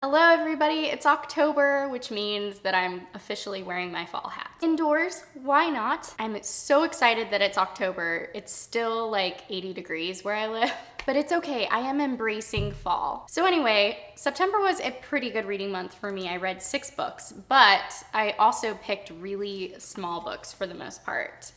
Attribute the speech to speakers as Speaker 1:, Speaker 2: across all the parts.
Speaker 1: Hello everybody, it's October, which means that I'm officially wearing my fall hat. Indoors, why not? I'm so excited that it's October. It's still like 80 degrees where I live, but it's okay, I am embracing fall. So anyway, September was a pretty good reading month for me. I read 6 books, but I also picked really small books for the most part.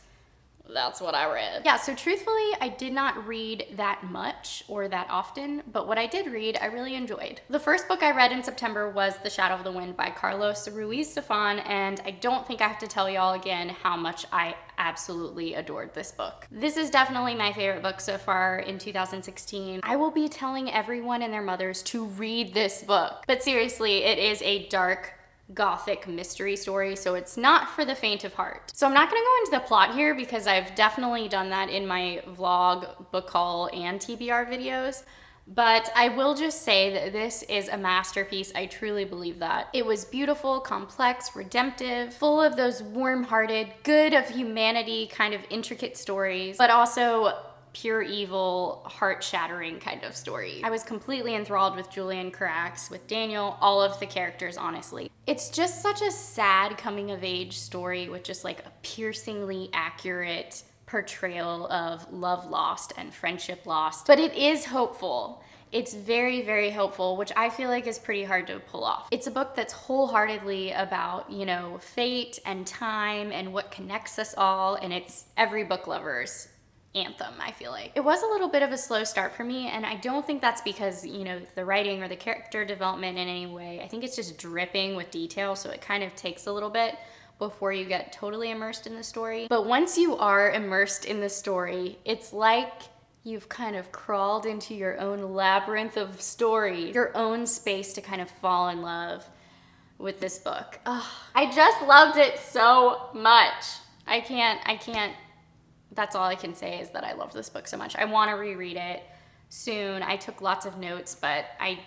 Speaker 1: That's what I read. Yeah, so truthfully, I did not read that much or that often, but what I did read, I really enjoyed. The first book I read in September was The Shadow of the Wind by Carlos Ruiz Zafon, and I don't think I have to tell y'all again how much I absolutely adored this book. This is definitely my favorite book so far in 2016. I will be telling everyone and their mothers to read this book. But seriously, it is a dark, gothic mystery story, so it's not for the faint of heart. So I'm not gonna go into the plot here because I've definitely done that in my vlog, book haul, and TBR videos, but I will just say that this is a masterpiece. I truly believe that. It was beautiful, complex, redemptive, full of those warm-hearted, good of humanity kind of intricate stories, but also pure evil, heart-shattering kind of story. I was completely enthralled with Julian Carax, with Daniel, all of the characters, honestly. It's just such a sad coming-of-age story with just like a piercingly accurate portrayal of love lost and friendship lost, but it is hopeful. It's very, very hopeful, which I feel like is pretty hard to pull off. It's a book that's wholeheartedly about, you know, fate and time and what connects us all, and it's every book lover's anthem, I feel like. It was a little bit of a slow start for me, and I don't think that's because, you know, the writing or the character development in any way. I think it's just dripping with detail, so it kind of takes a little bit before you get totally immersed in the story. But once you are immersed in the story, it's like you've kind of crawled into your own labyrinth of story, your own space to kind of fall in love with this book. Ugh, I just loved it so much. I can't, that's all I can say is that I love this book so much. I want to reread it soon. I took lots of notes, but I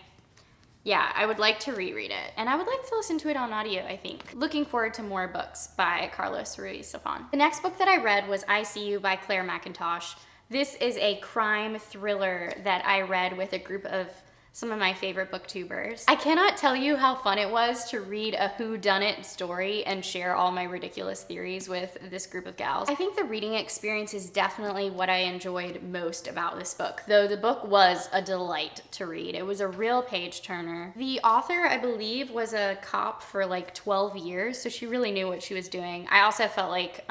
Speaker 1: would like to reread it. And I would like to listen to it on audio, I think. Looking forward to more books by Carlos Ruiz Zafon. The next book that I read was I See You by Claire McIntosh. This is a crime thriller that I read with a group of some of my favorite booktubers. I cannot tell you how fun it was to read a whodunit story and share all my ridiculous theories with this group of gals. I think the reading experience is definitely what I enjoyed most about this book, though the book was a delight to read. It was a real page turner. The author, I believe, was a cop for like 12 years, so she really knew what she was doing. I also felt like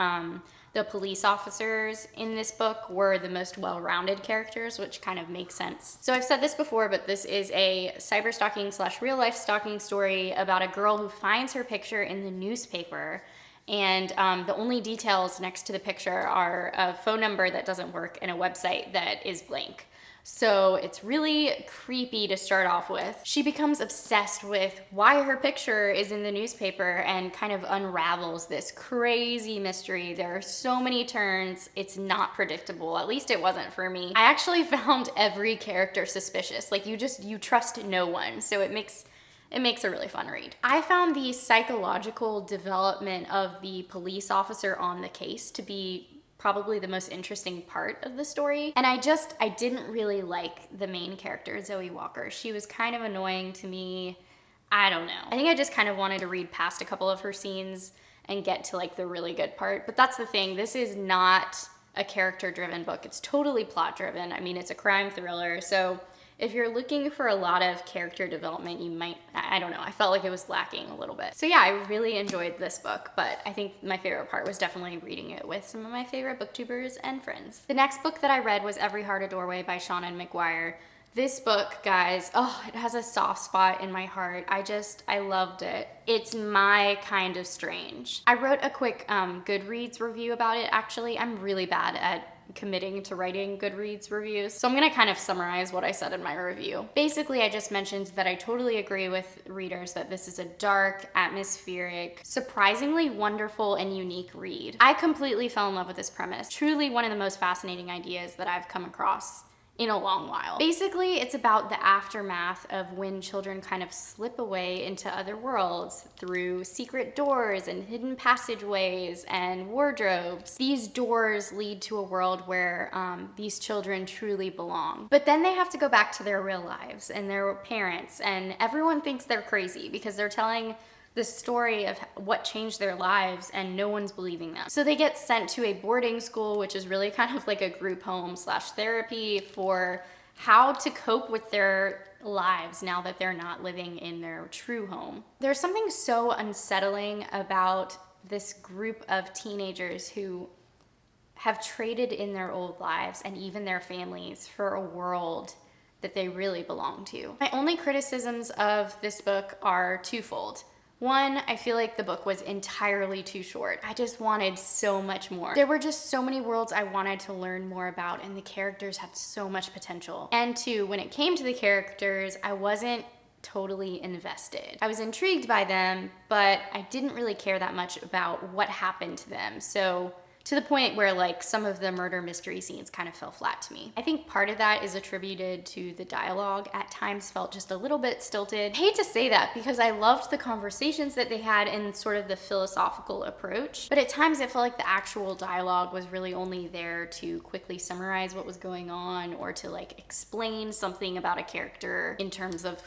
Speaker 1: the police officers in this book were the most well-rounded characters, which kind of makes sense. So I've said this before, but this is a cyber-stalking / real-life stalking story about a girl who finds her picture in the newspaper, and the only details next to the picture are a phone number that doesn't work and a website that is blank. So it's really creepy to start off with. She becomes obsessed with why her picture is in the newspaper and kind of unravels this crazy mystery. There are so many turns, it's not predictable. At least it wasn't for me. I actually found every character suspicious. Like you trust no one. So it makes a really fun read. I found the psychological development of the police officer on the case to be probably the most interesting part of the story. And I didn't really like the main character, Zoe Walker. She was kind of annoying to me. I don't know. I think I just kind of wanted to read past a couple of her scenes and get to like the really good part. But that's the thing, this is not a character-driven book. It's totally plot-driven. I mean, it's a crime thriller, so if you're looking for a lot of character development, you might, I don't know, I felt like it was lacking a little bit. So yeah, I really enjoyed this book, but I think my favorite part was definitely reading it with some of my favorite booktubers and friends. The next book that I read was Every Heart a Doorway by Seanan Mcguire. This book, guys, it has a soft spot in my heart. I loved it. It's my kind of strange. I wrote a quick Goodreads review about it, actually. I'm really bad at committing to writing Goodreads reviews, so I'm gonna kind of summarize what I said in my review. Basically, I just mentioned that I totally agree with readers that this is a dark, atmospheric, surprisingly wonderful and unique read. I completely fell in love with this premise. Truly one of the most fascinating ideas that I've come across in a long while. Basically, it's about the aftermath of when children kind of slip away into other worlds through secret doors and hidden passageways and wardrobes. These doors lead to a world where these children truly belong. But then they have to go back to their real lives and their parents, and everyone thinks they're crazy because they're telling the story of what changed their lives and no one's believing them. So they get sent to a boarding school, which is really kind of like a group home slash therapy for how to cope with their lives now that they're not living in their true home. There's something so unsettling about this group of teenagers who have traded in their old lives and even their families for a world that they really belong to. My only criticisms of this book are twofold. One, I feel like the book was entirely too short. I just wanted so much more. There were just so many worlds I wanted to learn more about, and the characters had so much potential. And two, when it came to the characters, I wasn't totally invested. I was intrigued by them, but I didn't really care that much about what happened to them. So to the point where like some of the murder mystery scenes kind of fell flat to me. I think part of that is attributed to the dialogue. At times felt just a little bit stilted. I hate to say that because I loved the conversations that they had and sort of the philosophical approach, but at times it felt like the actual dialogue was really only there to quickly summarize what was going on or to like explain something about a character in terms of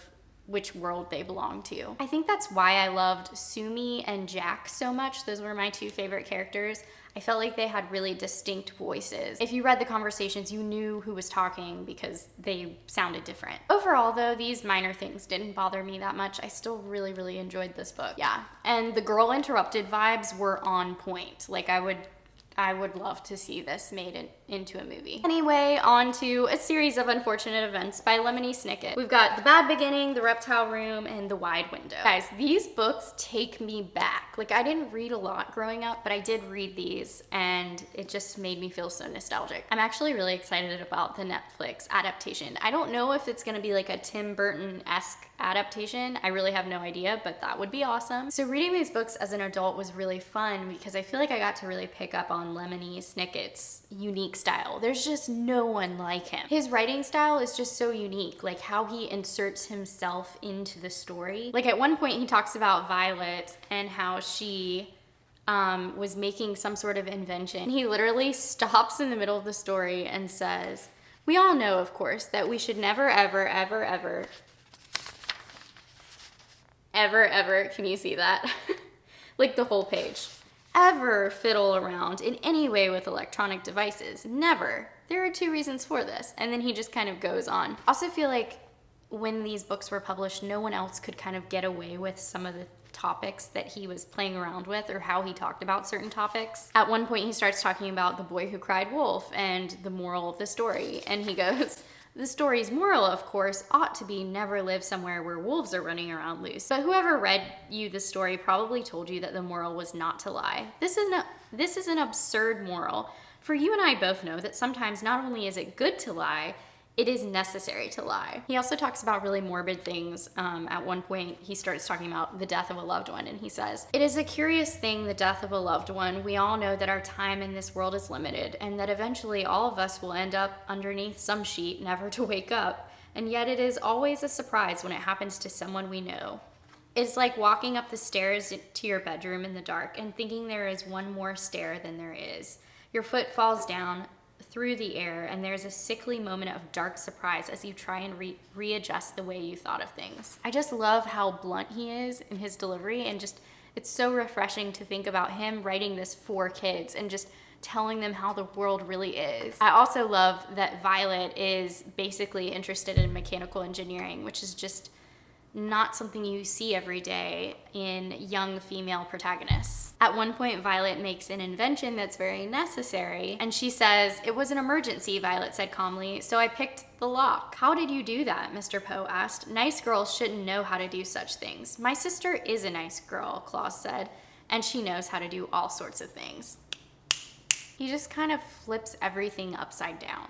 Speaker 1: which world they belong to. I think that's why I loved Sumi and Jack so much. Those were my two favorite characters. I felt like they had really distinct voices. If you read the conversations, you knew who was talking because they sounded different. Overall though, these minor things didn't bother me that much. I still really, really enjoyed this book. Yeah, and the Girl Interrupted vibes were on point. Like I would love to see this made into a movie. Anyway, on to A Series of Unfortunate Events by Lemony Snicket. We've got The Bad Beginning, The Reptile Room, and The Wide Window. Guys, these books take me back. Like I didn't read a lot growing up, but I did read these and it just made me feel so nostalgic. I'm actually really excited about the Netflix adaptation. I don't know if it's gonna be like a Tim Burton-esque adaptation. I really have no idea, but that would be awesome. So reading these books as an adult was really fun because I feel like I got to really pick up on Lemony Snicket's unique style. There's just no one like him. His writing style is just so unique, like how he inserts himself into the story. Like at one point he talks about Violet and how she was making some sort of invention. He literally stops in the middle of the story and says, "We all know, of course, that we should never, ever, ever, ever, ever, ever," can you see that? Like the whole page. "Ever fiddle around in any way with electronic devices. Never. There are two reasons for this." And then he just kind of goes on. I also feel like when these books were published, no one else could kind of get away with some of the topics that he was playing around with or how he talked about certain topics. At one point he starts talking about the boy who cried wolf and the moral of the story. And he goes, "The story's moral, of course, ought to be never live somewhere where wolves are running around loose. But whoever read you the story probably told you that the moral was not to lie. This is an absurd moral, for you and I both know that sometimes not only is it good to lie, it is necessary to lie." He also talks about really morbid things. At one point, he starts talking about the death of a loved one, and he says, "It is a curious thing, the death of a loved one. We all know that our time in this world is limited, and that eventually all of us will end up underneath some sheet, never to wake up. And yet it is always a surprise when it happens to someone we know. It's like walking up the stairs to your bedroom in the dark and thinking there is one more stair than there is. Your foot falls down through the air, and there's a sickly moment of dark surprise as you try and readjust the way you thought of things." I just love how blunt he is in his delivery, and just it's so refreshing to think about him writing this for kids and just telling them how the world really is. I also love that Violet is basically interested in mechanical engineering, which is just not something you see every day in young female protagonists. At one point, Violet makes an invention that's very necessary, and she says, "It was an emergency," Violet said calmly, "so I picked the lock." "How did you do that?" Mr. Poe asked. "Nice girls shouldn't know how to do such things." "My sister is a nice girl," Claus said, "and she knows how to do all sorts of things." He just kind of flips everything upside down.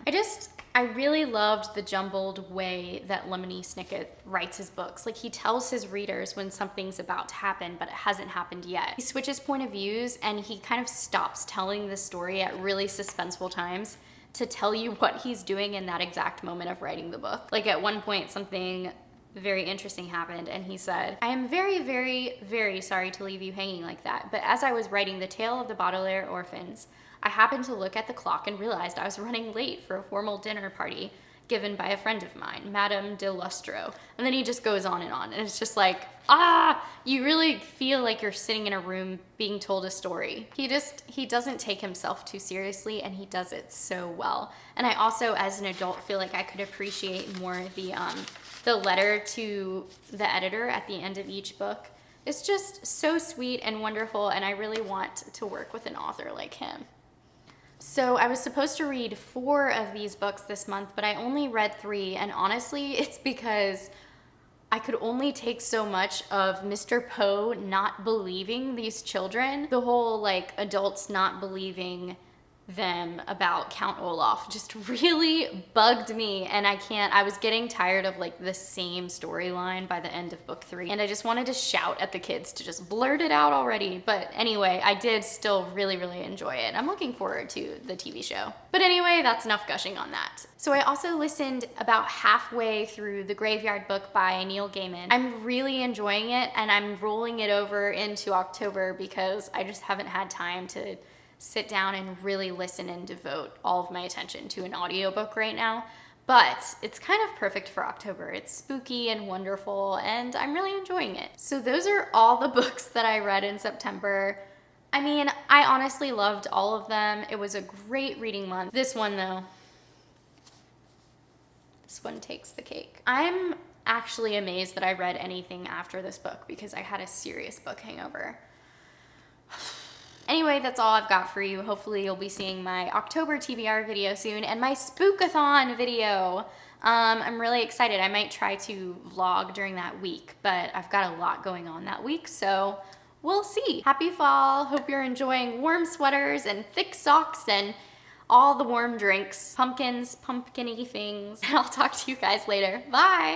Speaker 1: I really loved the jumbled way that Lemony Snicket writes his books. Like he tells his readers when something's about to happen, but it hasn't happened yet. He switches point of views and he kind of stops telling the story at really suspenseful times. to tell you what he's doing in that exact moment of writing the book. Like at one point, something very interesting happened, and he said, "I am very, very, very sorry to leave you hanging like that, but as I was writing The Tale of the Baudelaire Orphans, I happened to look at the clock and realized I was running late for a formal dinner party given by a friend of mine, Madame de Lustro." And then he just goes on, and it's just like, you really feel like you're sitting in a room being told a story. He doesn't take himself too seriously, and he does it so well. And I also, as an adult, feel like I could appreciate more the letter to the editor at the end of each book. It's just so sweet and wonderful, and I really want to work with an author like him. So I was supposed to read 4 of these books this month, but I only read 3, and honestly, it's because I could only take so much of Mr. Poe not believing these children. The whole, like, adults not believing them about Count Olaf just really bugged me, and I was getting tired of like the same storyline by the end of book 3, and I just wanted to shout at the kids to just blurt it out already. But anyway, I did still really, really enjoy it. I'm looking forward to the TV show. But anyway, that's enough gushing on that. So I also listened about halfway through The Graveyard Book by Neil Gaiman. I'm really enjoying it, and I'm rolling it over into October because I just haven't had time to sit down and really listen and devote all of my attention to an audiobook right now. But it's kind of perfect for October. It's spooky and wonderful, and I'm really enjoying it. So those are all the books that I read in September. I mean, I honestly loved all of them. It was a great reading month. This one though, this one takes the cake. I'm actually amazed that I read anything after this book because I had a serious book hangover. Anyway, that's all I've got for you. Hopefully you'll be seeing my October TBR video soon and my Spookathon video. I'm really excited. I might try to vlog during that week, but I've got a lot going on that week, so we'll see. Happy fall. Hope you're enjoying warm sweaters and thick socks and all the warm drinks, pumpkins, pumpkin-y things. I'll talk to you guys later. Bye.